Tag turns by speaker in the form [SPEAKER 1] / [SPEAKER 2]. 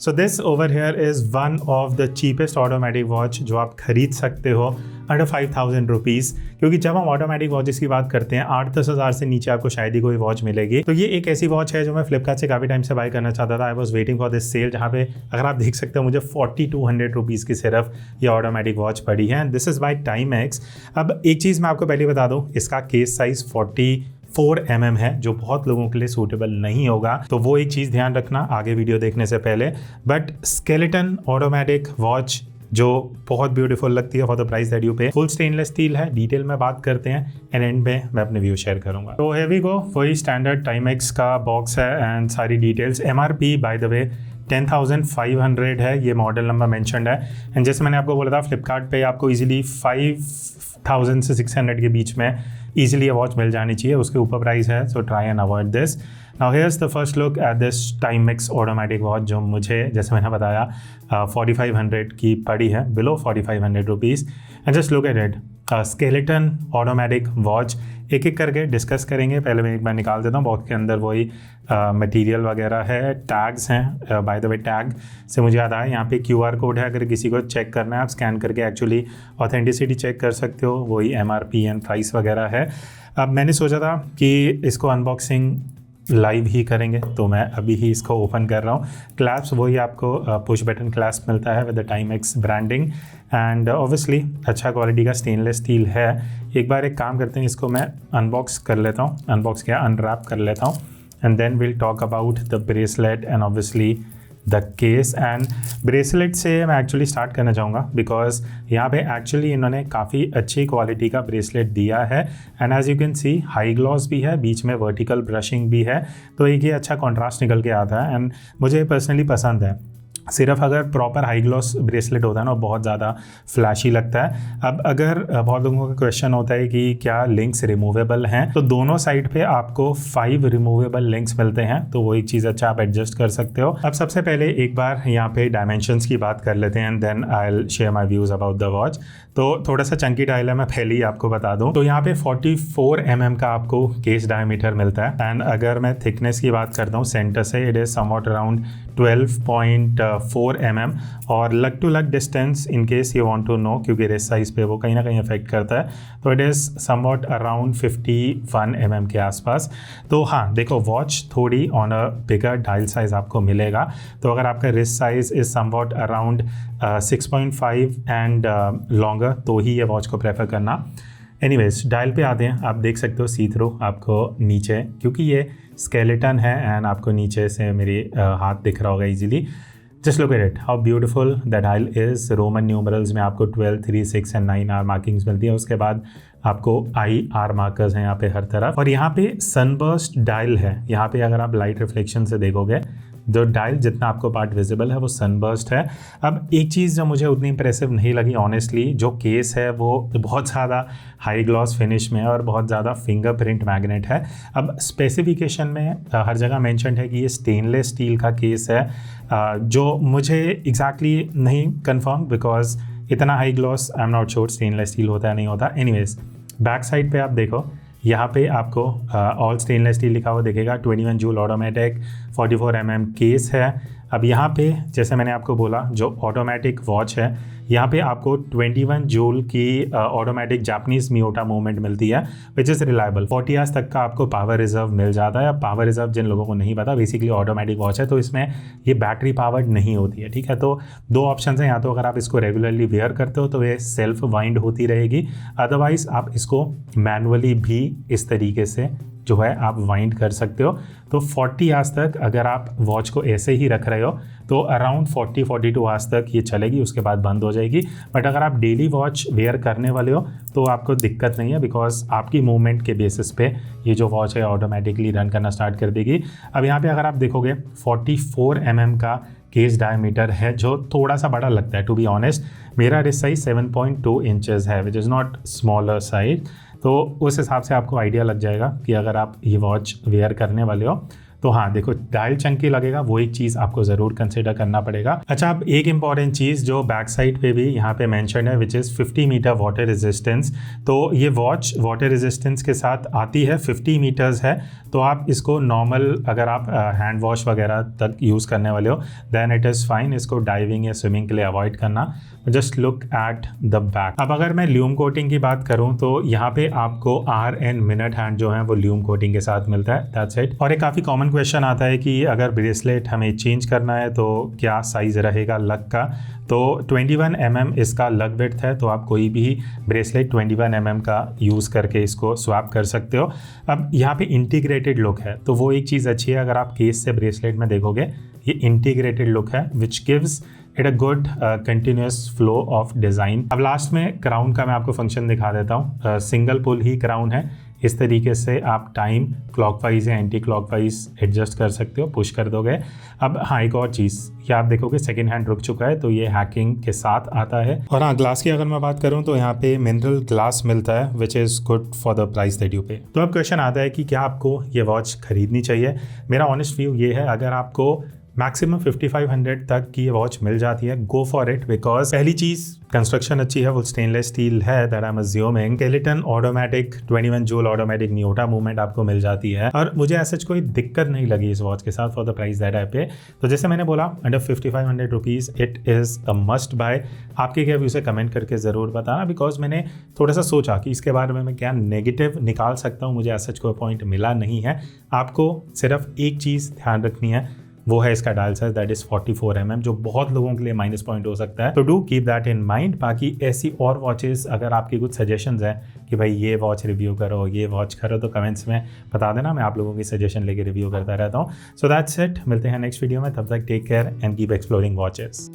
[SPEAKER 1] So this over here is one of the cheapest automatic watch जो आप खरीद सकते हो अंडर 5,000 रुपीज़। क्योंकि जब हम ऑटोमेटिक वॉचेस की बात करते हैं 8-10 हज़ार से नीचे आपको शायद ही कोई वॉच मिलेगी। तो ये एक ऐसी वॉच है जो मैं फ्लिपकार्ट से काफ़ी टाइम से बाय करना चाहता था। I was waiting for this sale, जहाँ पे अगर आप देख सकते हो मुझे 4200 रुपीज़ की सिर्फ ये ऑटोमेटिक वॉच पड़ी है। And this is by Timex. अब एक चीज़ मैं आपको पहले बता दूँ, इसका केस साइज़ 4 mm है जो बहुत लोगों के लिए सूटेबल नहीं होगा, तो वो एक चीज़ ध्यान रखना आगे वीडियो देखने से पहले। बट स्केलेटन ऑटोमेटिक वॉच जो बहुत ब्यूटीफुल लगती है for the price that you पे। फुल स्टेनलेस स्टील है, डिटेल में बात करते हैं एंड एंड में मैं अपने व्यू शेयर करूंगा। तो हियर वी गो, वही स्टैंडर्ड टाइमेक्स का बॉक्स है एंड सारी details. MRP by the way 10,500 है, ये मॉडल नंबर मेंशन्ड है। एंड जैसे मैंने आपको बोला था फ्लिपकार्ट पे आपको इजीली 5,000 से 600 के बीच में ईजिली ये वॉच मिल जानी चाहिए, उसके ऊपर प्राइस है, so try and avoid this. Now here's the first look at this Timex automatic watch जो मुझे जैसे मैंने बताया 4,500 की पड़ी है, below 4,500 rupees. And just look at it, skeleton automatic watch. एक एक करके डिस्कस करेंगे। पहले मैं एक बार निकाल देता हूँ, बॉक्स के अंदर वही मटेरियल वगैरह है, टैग्स हैं। बाय द वे टैग से मुझे याद आया, यहाँ पे QR कोड है, अगर किसी को चेक करना है आप स्कैन करके एक्चुअली ऑथेंटिसिटी चेक कर सकते हो। वही MRP एंड प्राइस वगैरह है। अब मैंने सोचा था कि इसको अनबॉक्सिंग लाइव ही करेंगे, तो मैं अभी ही इसको ओपन कर रहा हूँ। क्लैप्स वही आपको पुश बटन क्लैप्स मिलता है with the Timex branding and obviously अच्छा क्वालिटी का स्टेनलेस स्टील है। एक बार एक काम करते हैं, इसको मैं अनबॉक्स कर लेता हूँ, अनबॉक्स क्या अनरैप कर लेता हूँ and then will talk about the bracelet and obviously the case. And bracelet से मैं एक्चुअली स्टार्ट करना चाहूँगा बिकॉज यहाँ पे एक्चुअली इन्होंने काफ़ी अच्छी क्वालिटी का ब्रेसलेट दिया है and as you can see high gloss भी है, बीच में वर्टिकल ब्रशिंग भी है, तो एक ये अच्छा कॉन्ट्रास्ट निकल के आता है एंड मुझे पर्सनली पसंद है। सिर्फ अगर प्रॉपर हाई ग्लॉस ब्रेसलेट होता है ना, बहुत ज़्यादा फ्लैशी लगता है। अब अगर बहुत लोगों का क्वेश्चन होता है कि क्या लिंक्स रिमूवेबल हैं, तो दोनों साइड पे आपको 5 रिमूवेबल लिंक्स मिलते हैं, तो वो एक चीज़ अच्छा आप एडजस्ट कर सकते हो। अब सबसे पहले एक बार यहाँ पे डायमेंशंस की बात कर लेते हैं and then I will share my views about the watch. तो थोड़ा सा चंकी डायल है, मैं पहले ही आपको बता दूँ। तो यहाँ पे 44 mm का आपको केस डायमीटर मिलता है एंड अगर मैं थिकनेस की बात करता हूँ सेंटर से, it is somewhat around 12.4 mm और lug to lug distance in case you want to know, क्योंकि रिस्ट साइज पे वो कहीं ना कहीं अफेक्ट करता है, तो it is somewhat around 51 mm के आसपास। तो हाँ देखो, वॉच थोड़ी on a bigger dial size आपको मिलेगा, तो अगर आपका wrist size is somewhat around 6.5 and longer तो ही ये वॉच को प्रेफर करना। एनीवेज डायल पे आते हैं, आप देख सकते हो सी थ्रू आपको नीचे, क्योंकि ये स्केलेटन है एंड आपको नीचे से मेरी हाथ दिख रहा होगा easily. Just look at it, how beautiful the dial is. Roman numerals में आपको 12, 3, 6 एंड 9 आर मार्किंग्स मिलती है। उसके बाद आपको IR मार्कर्स हैं यहाँ पे हर तरफ, और यहाँ पे सनबर्स्ट डायल है। यहाँ पे अगर आप लाइट रिफ्लेक्शन से देखोगे, जो डायल जितना आपको पार्ट विजिबल है वो सनबर्स्ट है। अब एक चीज़ जो मुझे उतनी इंप्रेसिव नहीं लगी ऑनेस्टली, जो केस है वो बहुत ज़्यादा हाई ग्लॉस फिनिश में और बहुत ज़्यादा फिंगरप्रिंट मैग्नेट है। अब स्पेसिफिकेशन में हर जगह मेंशन है कि ये स्टेनलेस स्टील का केस है, जो मुझे एग्जैक्टली नहीं कंफर्म बिकॉज इतना high gloss I am not sure stainless steel होता है नहीं होता। एनीवेज बैक साइड पे आप देखो, यहाँ पे आपको ऑल स्टेनलेस स्टील लिखा हुआ दिखेगा। 21 जूल ऑटोमेटिक 44 mm केस है। अब यहाँ पे जैसे मैंने आपको बोला, जो ऑटोमेटिक वॉच है यहाँ पे आपको 21 जूल की ऑटोमेटिक जापानीज मियोटा मूवमेंट मिलती है विच इज़ रिलायबल। 40 आवर्स तक का आपको पावर रिजर्व मिल जाता है। पावर रिजर्व जिन लोगों को नहीं पता, बेसिकली ऑटोमेटिक वॉच है तो इसमें ये बैटरी पावर्ड नहीं होती है, ठीक है। तो दो ऑप्शन हैं, या तो अगर आप इसको रेगुलरली वेयर करते हो तो ये सेल्फ वाइंड होती रहेगी, अदरवाइज आप इसको मैनुअली भी इस तरीके से जो है आप वाइंड कर सकते हो। तो 40 आवर्स तक अगर आप वॉच को ऐसे ही रख रहे हो तो अराउंड 40-42 आवर्स तक ये चलेगी, उसके बाद बंद हो जाएगी। बट अगर आप डेली वॉच वेयर करने वाले हो तो आपको दिक्कत नहीं है, बिकॉज आपकी मूवमेंट के बेसिस पे ये जो वॉच है ऑटोमेटिकली रन करना स्टार्ट कर देगी। अब यहाँ पे अगर आप देखोगे 44 mm का केस डायमीटर है, जो थोड़ा सा बड़ा लगता है टू बी ऑनेस्ट। मेरा रिस्ट साइज 7.2 इंचेस है which is not smaller size, तो उस हिसाब से आपको आइडिया लग जाएगा कि अगर आप ये वॉच वेयर करने वाले हो तो हाँ देखो डायल चंकी लगेगा, वो एक चीज़ आपको ज़रूर कंसिडर करना पड़ेगा। अच्छा, अब एक इंपॉर्टेंट चीज़ जो बैक साइड पे भी यहाँ पे मेंशन है which is 50 metre water resistance. तो ये वॉच वाटर रेजिस्टेंस के साथ आती है, 50 मीटर्स है। तो आप इसको नॉर्मल अगर आप हैंड वॉश वगैरह तक यूज़ करने वाले हो देन इट इज़ फाइन। इसको डाइविंग या स्विमिंग के लिए अवॉइड करना। Just look at the back. अब अगर मैं ल्यूम कोटिंग की बात करूं तो यहाँ पे आपको RN मिनट हैंड जो है वो ल्यूम कोटिंग के साथ मिलता है, दैट्स इट। और एक काफ़ी कॉमन क्वेश्चन आता है कि अगर ब्रेसलेट हमें चेंज करना है तो क्या साइज़ रहेगा लग का। तो 21 mm इसका लग विड्थ है, तो आप कोई भी ब्रेसलेट 21 mm का यूज़ करके इसको स्वैप कर सकते हो। अब यहाँ पे इंटीग्रेटेड लुक है, तो वो एक चीज़ अच्छी है। अगर आप केस से ब्रेसलेट में देखोगे ये इंटीग्रेटेड लुक है which gives it a good continuous flow of design. अब लास्ट में क्राउन का मैं आपको फंक्शन दिखा देता हूँ। सिंगल पुल ही क्राउन है। इस तरीके से आप टाइम क्लॉकवाइज या एंटी क्लॉकवाइज एडजस्ट कर सकते हो, पुश कर दोगे। अब हाँ एक और चीज़, ये आप देखोगे सेकंड हैंड रुक चुका है, तो ये हैकिंग के साथ आता है। और हाँ ग्लास की अगर मैं बात करूँ तो यहाँ पे मिनरल ग्लास मिलता है which is good for the price that you पे। तो अब क्वेश्चन आता है कि क्या आपको ये वॉच खरीदनी चाहिए। मेरा ऑनेस्ट व्यू ये है, अगर आपको मैक्सिमम 5500 तक की ये वॉच मिल जाती है, गो फॉर इट। बिकॉज पहली चीज़ कंस्ट्रक्शन अच्छी है, वो स्टेनलेस स्टील है that I am assuming. Skeleton automatic 21 jewel automatic Miyota movement आपको मिल जाती है, और मुझे ऐसा कोई दिक्कत नहीं लगी इस वॉच के साथ for the price that I पे। तो जैसे मैंने बोला under 5500 rupees it is a must buy. आपके क्या व्यूज़ है कमेंट करके ज़रूर बताना, बिकॉज मैंने थोड़ा सा सोचा कि इसके बारे में मैं क्या नेगेटिव निकाल सकता हूँ। मुझे ऐसा कोई पॉइंट मिला नहीं है। आपको सिर्फ एक चीज़ ध्यान रखनी है, वो है इसका dial size that is 44 mm, जो बहुत लोगों के लिए माइनस पॉइंट हो सकता है। तो do keep that in mind. बाकी ऐसी और वॉचेस अगर आपकी कुछ सजेशंस हैं कि भाई ये वॉच रिव्यू करो, ये वॉच करो, तो कमेंट्स में बता देना, मैं आप लोगों की सजेशन लेके रिव्यू करता रहता हूँ। सो दैट्स इट, मिलते हैं नेक्स्ट वीडियो में, तब तक take care and keep exploring watches.